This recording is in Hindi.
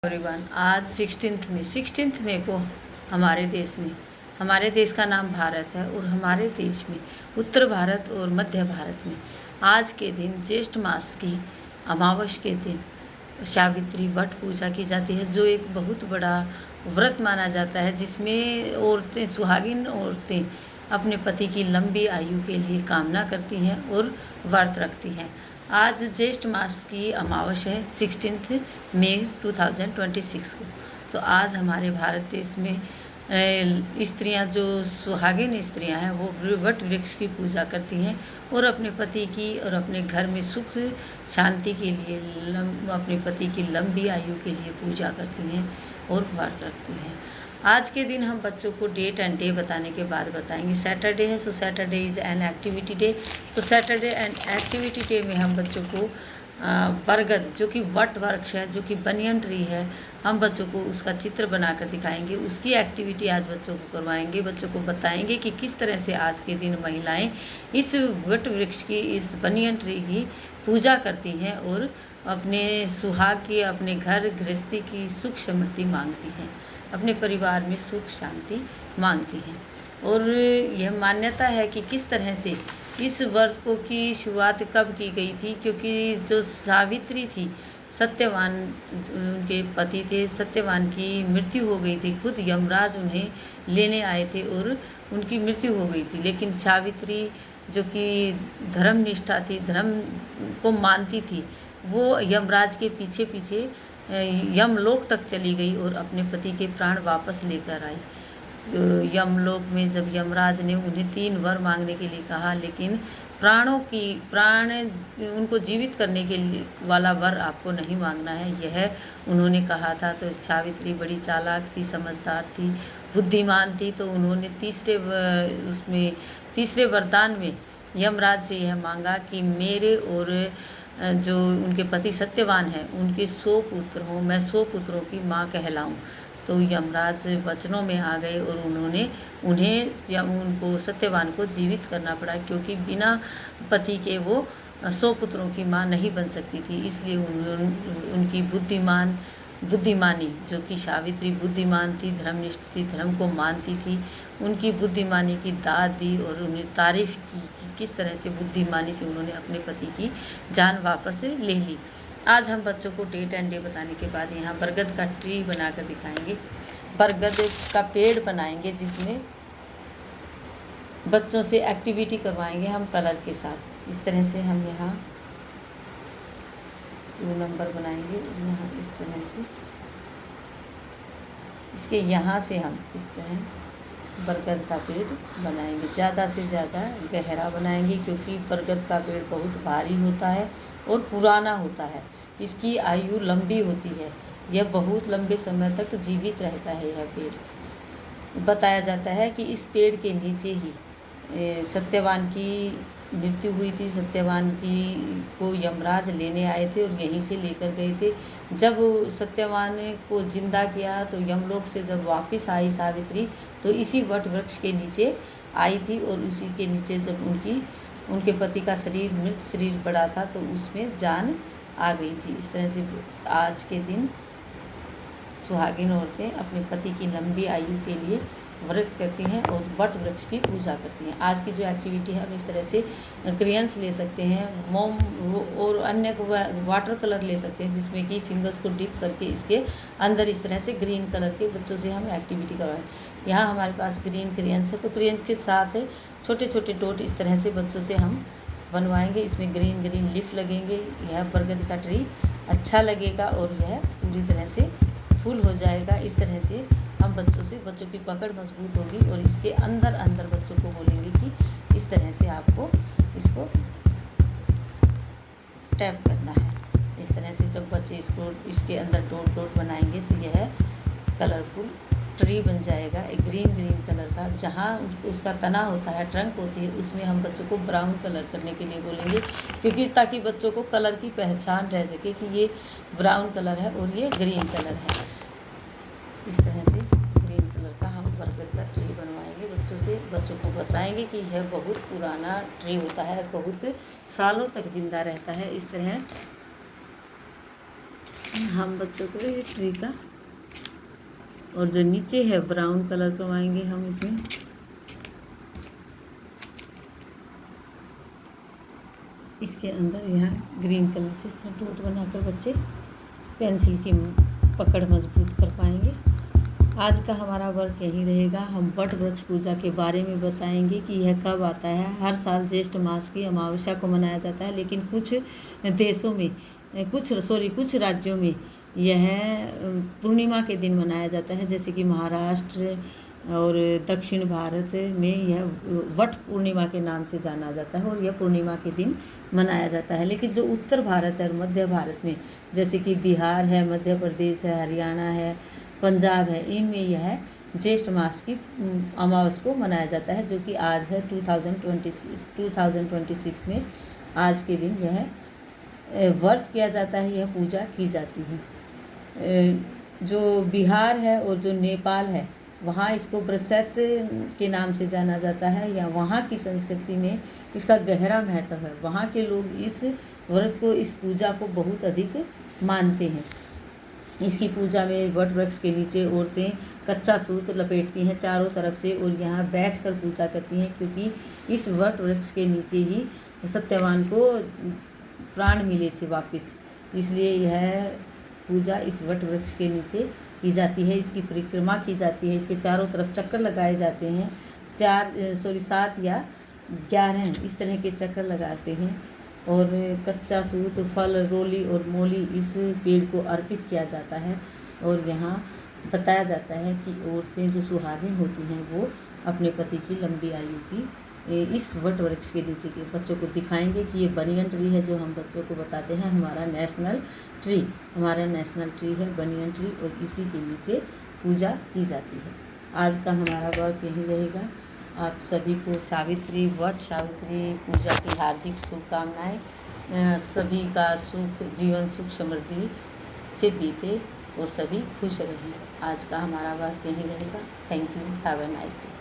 एवरीवन, आज 16 मई को हमारे देश का नाम भारत है और हमारे देश में उत्तर भारत और मध्य भारत में आज के दिन ज्येष्ठ मास की अमावस के दिन सावित्री वट पूजा की जाती है, जो एक बहुत बड़ा व्रत माना जाता है, जिसमें औरतें, सुहागिन औरतें अपने पति की लंबी आयु के लिए कामना करती हैं और व्रत रखती हैं। आज ज्येष्ठ मास की अमावस है 16 मई 2026 को। तो आज हमारे भारत देश में स्त्रियां, जो सुहागिन स्त्रियां हैं, वो वट वृक्ष की पूजा करती हैं और अपने पति की और अपने घर में सुख शांति के लिए, अपने पति की लंबी आयु के लिए पूजा करती हैं और व्रत रखती हैं। आज के दिन हम बच्चों को डेट एंड डे बताने के बाद बताएंगे। सैटरडे है, सो Saturday is an activity day. तो सैटरडे एंड एक्टिविटी डे में हम बच्चों को बरगद, जो कि वट वृक्ष है, जो कि बनियन ट्री है, हम बच्चों को उसका चित्र बनाकर दिखाएंगे। उसकी एक्टिविटी आज बच्चों को करवाएंगे। बच्चों को बताएंगे कि किस तरह से आज के दिन महिलाएं इस वट वृक्ष की, इस बनियन ट्री की पूजा करती हैं और अपने सुहाग की, अपने घर गृहस्थी की सुख समृद्धि मांगती हैं, अपने परिवार में सुख शांति मांगती हैं। और यह मान्यता है कि किस तरह से इस व्रत को की शुरुआत कब की गई थी, क्योंकि जो सावित्री थी, सत्यवान उनके पति थे, सत्यवान की मृत्यु हो गई थी। खुद यमराज उन्हें लेने आए थे और उनकी मृत्यु हो गई थी, लेकिन सावित्री, जो कि धर्मनिष्ठा थी, धर्म को मानती थी, वो यमराज के पीछे पीछे यमलोक तक चली गई और अपने पति के प्राण वापस लेकर आई। यमलोक में जब यमराज ने उन्हें 3 वर मांगने के लिए कहा, लेकिन प्राण उनको जीवित करने के लिए वाला वर आपको नहीं मांगना है, यह उन्होंने कहा था। तो सावित्री बड़ी चालाक थी, समझदार थी, बुद्धिमान थी। तो उन्होंने तीसरे वरदान में यमराज से यह मांगा कि मेरे और जो उनके पति सत्यवान हैं, उनके 100 पुत्र हों, मैं 100 पुत्रों की माँ कहलाऊं। तो यमराज वचनों में आ गए और उनको सत्यवान को जीवित करना पड़ा, क्योंकि बिना पति के वो 100 पुत्रों की माँ नहीं बन सकती थी। इसलिए उनकी बुद्धिमानी, जो कि सावित्री बुद्धिमान थी, धर्मनिष्ठ थी, धर्म को मानती थी, उनकी बुद्धिमानी की दाद दी और उन्हें तारीफ की कि किस तरह से बुद्धिमानी से उन्होंने अपने पति की जान वापस ले ली। आज हम बच्चों को डेट एंड डे बताने के बाद यहाँ बरगद का ट्री बनाकर दिखाएंगे, बरगद का पेड़ बनाएंगे, जिसमें बच्चों से एक्टिविटी करवाएंगे हम कलर के साथ। इस तरह से हम यहाँ 2 नंबर बनाएंगे, यहाँ इस तरह से, इसके यहाँ से हम इस तरह बरगद का पेड़ बनाएंगे। ज़्यादा से ज़्यादा गहरा बनाएंगे, क्योंकि बरगद का पेड़ बहुत भारी होता है और पुराना होता है, इसकी आयु लंबी होती है, यह बहुत लंबे समय तक जीवित रहता है। यह पेड़, बताया जाता है कि इस पेड़ के नीचे ही सत्यवान की मृत्यु हुई थी। सत्यवान को यमराज लेने आए थे और यहीं से लेकर गए थे। जब सत्यवान को जिंदा किया, तो यमलोक से जब वापस आई सावित्री, तो इसी वट वृक्ष के नीचे आई थी और उसी के नीचे जब उनके पति का शरीर, मृत शरीर पड़ा था, तो उसमें जान आ गई थी। इस तरह से आज के दिन सुहागिन औरतें अपने पति की लंबी आयु के लिए व्रत करती हैं और वट वृक्ष की पूजा करती हैं। आज की जो एक्टिविटी है, हम इस तरह से क्रेयंस ले सकते हैं, मोम और अन्य वाटर कलर ले सकते हैं, जिसमें कि फिंगर्स को डिप करके इसके अंदर इस तरह से ग्रीन कलर के बच्चों से हम एक्टिविटी करवाएं। यहाँ हमारे पास ग्रीन क्रेयंस है, तो क्रेयंस के साथ छोटे छोटे डॉट इस तरह से बच्चों से हम बनवाएंगे। इसमें ग्रीन ग्रीन लीफ लगेंगे। यह बरगद का ट्री अच्छा लगेगा और यह पूरी तरह से फुल हो जाएगा। इस तरह से हम बच्चों की पकड़ मजबूत होगी और इसके अंदर बच्चों को बोलेंगे कि इस तरह से आपको इसको टैप करना है। इस तरह से जब बच्चे इसके अंदर डॉट डॉट बनाएंगे, तो यह कलरफुल ट्री बन जाएगा, एक ग्रीन कलर का। जहाँ उसका तना होता है, ट्रंक होती है, उसमें हम बच्चों को ब्राउन कलर करने के लिए बोलेंगे, क्योंकि ताकि बच्चों को कलर की पहचान रह सके कि ये ब्राउन कलर है और ये ग्रीन कलर है। इस तरह से ग्रीन कलर का हम बरगद का ट्री बनवाएंगे बच्चों से। बच्चों को बताएंगे कि यह बहुत पुराना ट्री होता है, बहुत सालों तक जिंदा रहता है। इस तरह हम बच्चों को ये ट्री का, और जो नीचे है ब्राउन कलर करवाएंगे हम इसमें। इसके अंदर यहाँ ग्रीन कलर से इस तरह डॉट बनाकर बच्चे पेंसिल की पकड़ मजबूत कर पाएंगे। आज का हमारा वर्क यही रहेगा। हम वट वृक्ष पूजा के बारे में बताएंगे कि यह कब आता है। हर साल ज्येष्ठ मास की अमावस्या को मनाया जाता है, लेकिन कुछ देशों में कुछ राज्यों में यह पूर्णिमा के दिन मनाया जाता है, जैसे कि महाराष्ट्र और दक्षिण भारत में यह वट पूर्णिमा के नाम से जाना जाता है और यह पूर्णिमा के दिन मनाया जाता है। लेकिन जो उत्तर भारत है और मध्य भारत में, जैसे कि बिहार है, मध्य प्रदेश है, हरियाणा है, पंजाब है, इनमें यह ज्येष्ठ मास की अमावस्या को मनाया जाता है, जो कि आज है 2026 में। आज के दिन यह व्रत किया जाता है, यह पूजा की जाती है। जो बिहार है और जो नेपाल है, वहाँ इसको बरसैत के नाम से जाना जाता है, या वहाँ की संस्कृति में इसका गहरा महत्व है। वहाँ के लोग इस व्रत को, इस पूजा को बहुत अधिक मानते हैं। इसकी पूजा में वट वृक्ष के नीचे औरतें कच्चा सूत लपेटती हैं चारों तरफ से और यहाँ बैठकर पूजा करती हैं, क्योंकि इस वट वृक्ष के नीचे ही सत्यवान को प्राण मिले थे वापस। इसलिए यह पूजा इस वट वृक्ष के नीचे की जाती है। इसकी परिक्रमा की जाती है, इसके चारों तरफ चक्कर लगाए जाते हैं। 7 या 11 इस तरह के चक्कर लगाते हैं, और कच्चा सूत, फल, रोली और मोली इस पेड़ को अर्पित किया जाता है। और यहाँ बताया जाता है कि औरतें जो सुहागिन होती हैं वो अपने पति की लंबी आयु की इस वट वृक्ष के नीचे के बच्चों को दिखाएंगे कि ये बनियन ट्री है, जो हम बच्चों को बताते हैं हमारा नेशनल ट्री है बनियन ट्री, और इसी के नीचे पूजा की जाती है। आज का हमारा वर्क यही रहेगा। आप सभी को सावित्री पूजा की हार्दिक शुभकामनाएं। सभी का जीवन सुख समृद्धि से बीते और सभी खुश रहें। आज का हमारा वर्क यही रहेगा। Thank you, have a nice day.